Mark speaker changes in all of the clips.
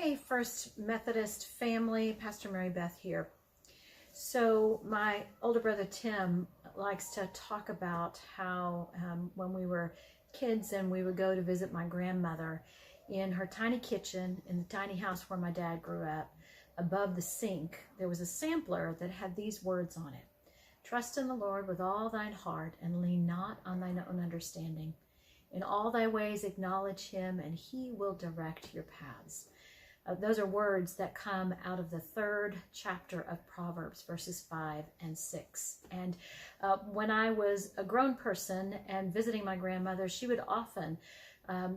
Speaker 1: Hey, First Methodist family, Pastor Mary Beth here. So my older brother Tim likes to talk about how when we were kids and we would go to visit my grandmother in her tiny kitchen in the tiny house where my dad grew up, above the sink, there was a sampler that had these words on it. Trust in the Lord with all thine heart and lean not on thine own understanding. In all thy ways acknowledge him and he will direct your paths. Those are words that come out of the 3rd chapter of Proverbs, verses 5 and 6. And when I was a grown person and visiting my grandmother, she would often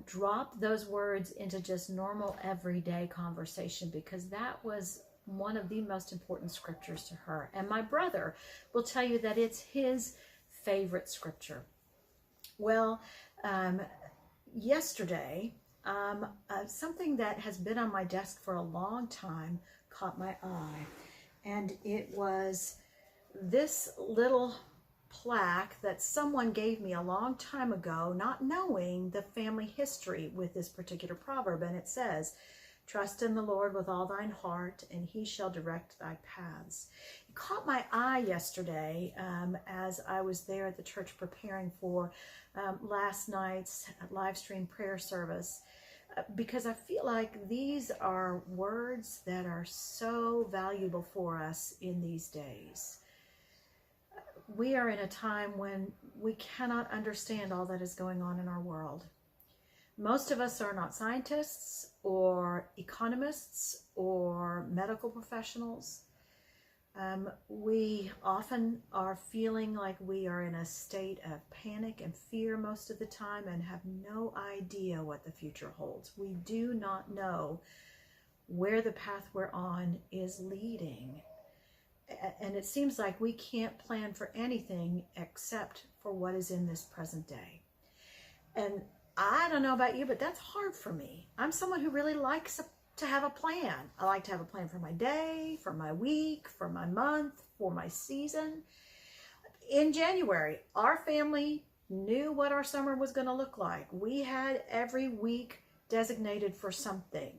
Speaker 1: drop those words into just normal everyday conversation because that was one of the most important scriptures to her. And my brother will tell you that it's his favorite scripture. Well, yesterday, something that has been on my desk for a long time caught my eye, and it was this little plaque that someone gave me a long time ago, not knowing the family history with this particular proverb, and it says, trust in the Lord with all thine heart, and he shall direct thy paths. It caught my eye yesterday as I was there at the church preparing for last night's live stream prayer service, because I feel like these are words that are so valuable for us in these days. We are in a time when we cannot understand all that is going on in our world. Most of us are not scientists or economists or medical professionals. We often are feeling like we are in a state of panic and fear most of the time and have no idea what the future holds. We do not know where the path we're on is leading. And it seems like we can't plan for anything except for what is in this present day. And I don't know about you, but that's hard for me. I'm someone who really likes to have a plan. I like to have a plan for my day, for my week, for my month, for my season. In January, our family knew what our summer was going to look like. We had every week designated for something.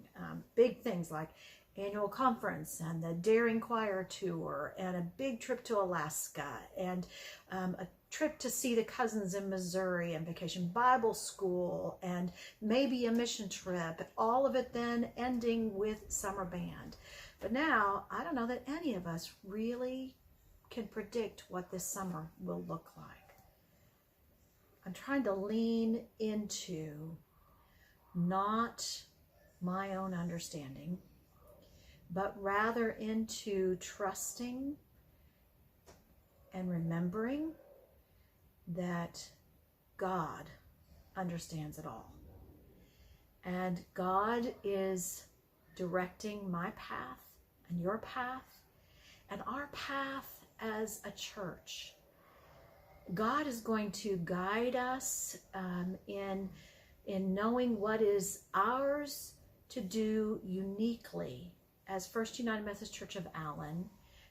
Speaker 1: Big things like annual conference and the Daring Choir tour and a big trip to Alaska and a trip to see the cousins in Missouri and Vacation Bible School and maybe a mission trip, all of it then ending with summer band. But now, I don't know that any of us really can predict what this summer will look like. I'm trying to lean into not my own understanding, but rather into trusting and remembering that God understands it all. And God is directing my path and your path and our path as a church. God is going to guide us in knowing what is ours to do uniquely as First United Methodist Church of Allen,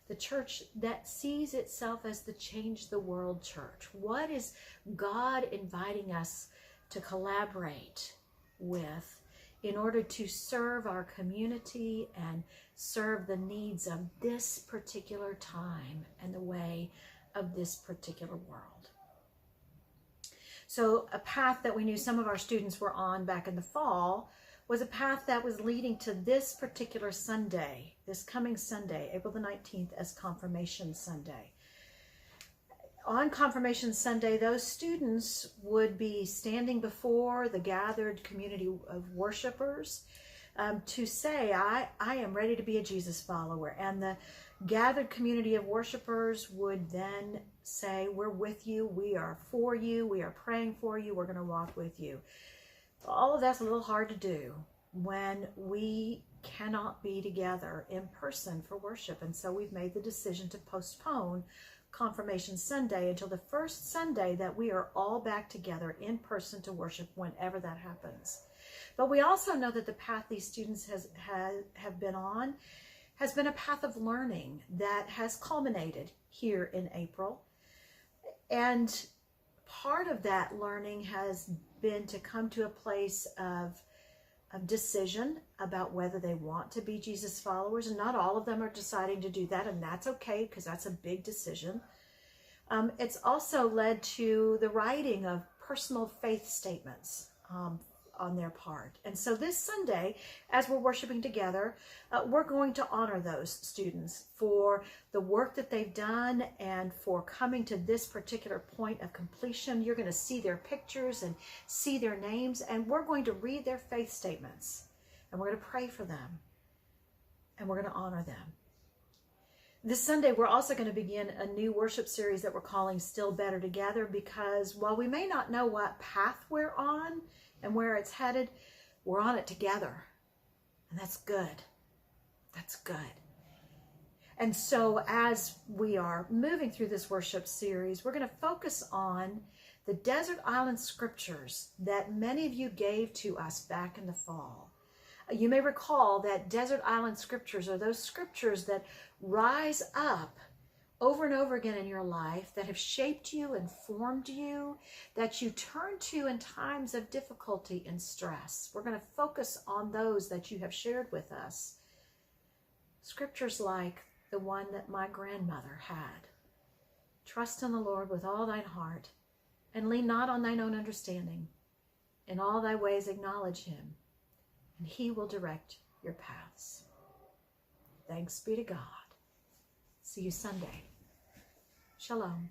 Speaker 1: the church that sees itself as the Change the World church. What is God inviting us to collaborate with in order to serve our community and serve the needs of this particular time and the way of this particular world? So a path that we knew some of our students were on back in the fall was a path that was leading to this particular Sunday, this coming Sunday, April the 19th, as Confirmation Sunday. On Confirmation Sunday, those students would be standing before the gathered community of worshipers to say, I am ready to be a Jesus follower. And the gathered community of worshipers would then say, we're with you, we are for you, we are praying for you, we're going to walk with you. All of that's a little hard to do when we cannot be together in person for worship. And so we've made the decision to postpone Confirmation Sunday until the first Sunday that we are all back together in person to worship, whenever that happens. But we also know that the path these students have been on has been a path of learning that has culminated here in April. And part of that learning has been to come to a place of decision about whether they want to be Jesus followers, and not all of them are deciding to do that, and that's okay because that's a big decision. It's also led to the writing of personal faith statements on their part. And so this Sunday, as we're worshiping together, we're going to honor those students for the work that they've done and for coming to this particular point of completion. You're going to see their pictures and see their names, and we're going to read their faith statements, and we're going to pray for them, and we're going to honor them. This Sunday, we're also going to begin a new worship series that we're calling Still Better Together, because while we may not know what path we're on and where it's headed, we're on it together. And that's good. That's good. And so as we are moving through this worship series, we're going to focus on the desert island scriptures that many of you gave to us back in the fall. You may recall that desert island scriptures are those scriptures that rise up over and over again in your life, that have shaped you and formed you, that you turn to in times of difficulty and stress. We're going to focus on those that you have shared with us. Scriptures like the one that my grandmother had. Trust in the Lord with all thine heart, and lean not on thine own understanding. In all thy ways acknowledge him, and he will direct your paths. Thanks be to God. See you Sunday. Shalom.